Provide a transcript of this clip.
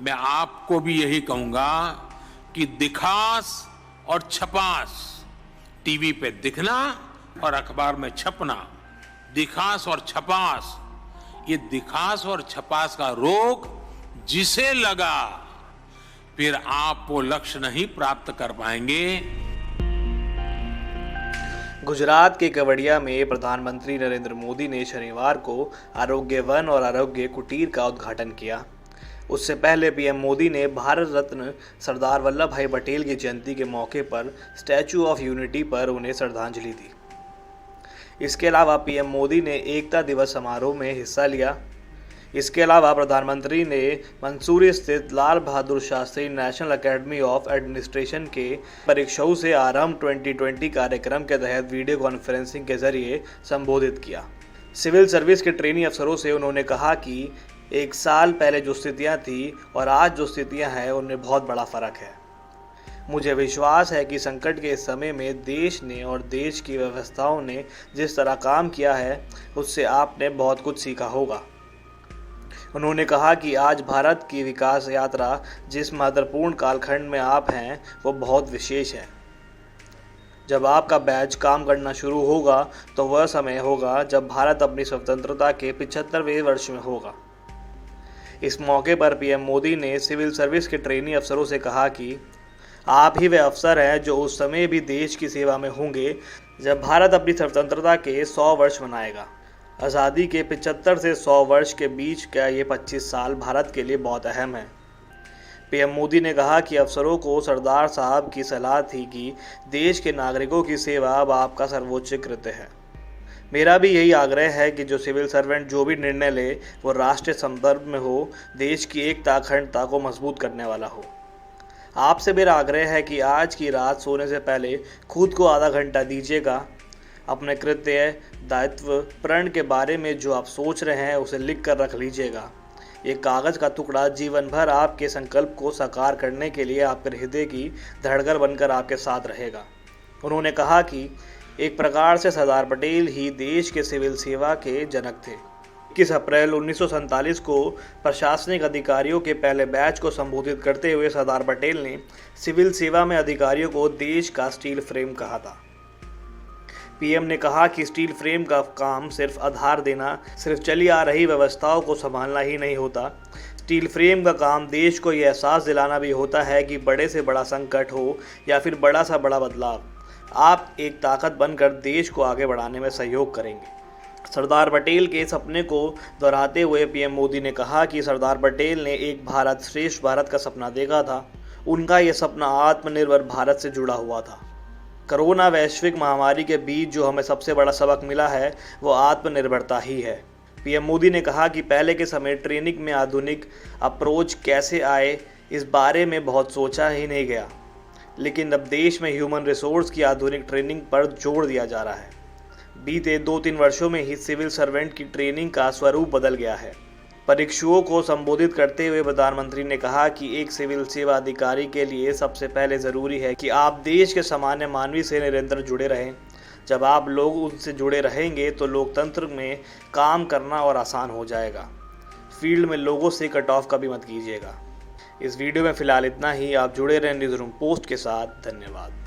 मैं आपको भी यही कहूंगा कि दिखास और छपास, टीवी पे दिखना और अखबार में छपना, दिखास और छपास, ये दिखास और छपास का रोग जिसे लगा फिर आप वो लक्ष्य नहीं प्राप्त कर पाएंगे। गुजरात के केवड़िया में प्रधानमंत्री नरेंद्र मोदी ने शनिवार को आरोग्य वन और आरोग्य कुटीर का उद्घाटन किया। उससे पहले पीएम मोदी ने भारत रत्न सरदार वल्लभ भाई पटेल की जयंती के मौके पर स्टैचू ऑफ यूनिटी पर उन्हें श्रद्धांजलि दी। इसके अलावा पीएम मोदी ने एकता दिवस समारोह में हिस्सा लिया। इसके अलावा प्रधानमंत्री ने मंसूरी स्थित Lal Bahadur Shastri national academy of administration के परीक्षाओं से आरंभ 2020 कार्यक्रम के तहत वीडियो कॉन्फ्रेंसिंग के जरिए संबोधित किया। सिविल सर्विस के ट्रेनी अफसरों से उन्होंने कहा कि एक साल पहले जो स्थितियां थी और आज जो स्थितियां हैं उनमें बहुत बड़ा फर्क है। मुझे विश्वास है कि संकट के इस समय में देश ने और देश की व्यवस्थाओं ने जिस तरह काम किया है उससे आपने बहुत कुछ सीखा होगा। उन्होंने कहा कि आज भारत की विकास यात्रा जिस महत्वपूर्ण कालखंड में आप हैं वो बहुत विशेष है। जब आपका बैच काम करना शुरू होगा तो वह समय होगा जब भारत अपनी स्वतंत्रता के 75वें वर्ष में होगा। इस मौके पर पीएम मोदी ने सिविल सर्विस के ट्रेनी अफसरों से कहा कि आप ही वे अफसर हैं जो उस समय भी देश की सेवा में होंगे जब भारत अपनी स्वतंत्रता के 100 वर्ष मनाएगा। आज़ादी के 75 से 100 वर्ष के बीच का ये 25 साल भारत के लिए बहुत अहम है। पीएम मोदी ने कहा कि अफसरों को सरदार साहब की सलाह थी कि देश के नागरिकों की सेवा अब आपका सर्वोच्च कृत्य है। मेरा भी यही आग्रह है कि जो सिविल सर्वेंट जो भी निर्णय ले वो राष्ट्रीय संदर्भ में हो, देश की एकता अखंडता को मजबूत करने वाला हो। आपसे मेरा आग्रह है कि आज की रात सोने से पहले खुद को आधा घंटा दीजिएगा। अपने कृत्य, दायित्व, प्रण के बारे में जो आप सोच रहे हैं उसे लिख कर रख लीजिएगा। ये कागज़ का टुकड़ा जीवन भर आपके संकल्प को साकार करने के लिए आपके हृदय की धड़कन बनकर आपके साथ रहेगा। उन्होंने कहा कि एक प्रकार से सरदार पटेल ही देश के सिविल सेवा के जनक थे। 21 अप्रैल 1947 को प्रशासनिक अधिकारियों के पहले बैच को संबोधित करते हुए सरदार पटेल ने सिविल सेवा में अधिकारियों को देश का स्टील फ्रेम कहा था। पीएम ने कहा कि स्टील फ्रेम का काम सिर्फ आधार देना, सिर्फ चली आ रही व्यवस्थाओं को संभालना ही नहीं होता। स्टील फ्रेम का काम देश को यह एहसास दिलाना भी होता है कि बड़े से बड़ा संकट हो या फिर बड़ा सा बड़ा बदलाव, आप एक ताकत बनकर देश को आगे बढ़ाने में सहयोग करेंगे। सरदार पटेल के सपने को दोहराते हुए पीएम मोदी ने कहा कि सरदार पटेल ने एक भारत श्रेष्ठ भारत का सपना देखा था। उनका यह सपना आत्मनिर्भर भारत से जुड़ा हुआ था। कोरोना वैश्विक महामारी के बीच जो हमें सबसे बड़ा सबक मिला है वो आत्मनिर्भरता ही है। पीएम मोदी ने कहा कि पहले के समय ट्रेनिंग में आधुनिक अप्रोच कैसे आए इस बारे में बहुत सोचा ही नहीं गया, लेकिन अब देश में ह्यूमन रिसोर्स की आधुनिक ट्रेनिंग पर जोर दिया जा रहा है। बीते 2-3 वर्षों में ही सिविल सर्वेंट की ट्रेनिंग का स्वरूप बदल गया है। परीक्षुओं को संबोधित करते हुए प्रधानमंत्री ने कहा कि एक सिविल सेवा अधिकारी के लिए सबसे पहले ज़रूरी है कि आप देश के सामान्य मानवी से निरंतर जुड़े रहें। जब आप लोग उनसे जुड़े रहेंगे तो लोकतंत्र में काम करना और आसान हो जाएगा। फील्ड में लोगों से कट ऑफ कभी मत कीजिएगा। इस वीडियो में फ़िलहाल इतना ही। आप जुड़े रहें न्यूज़ रूम पोस्ट के साथ। धन्यवाद।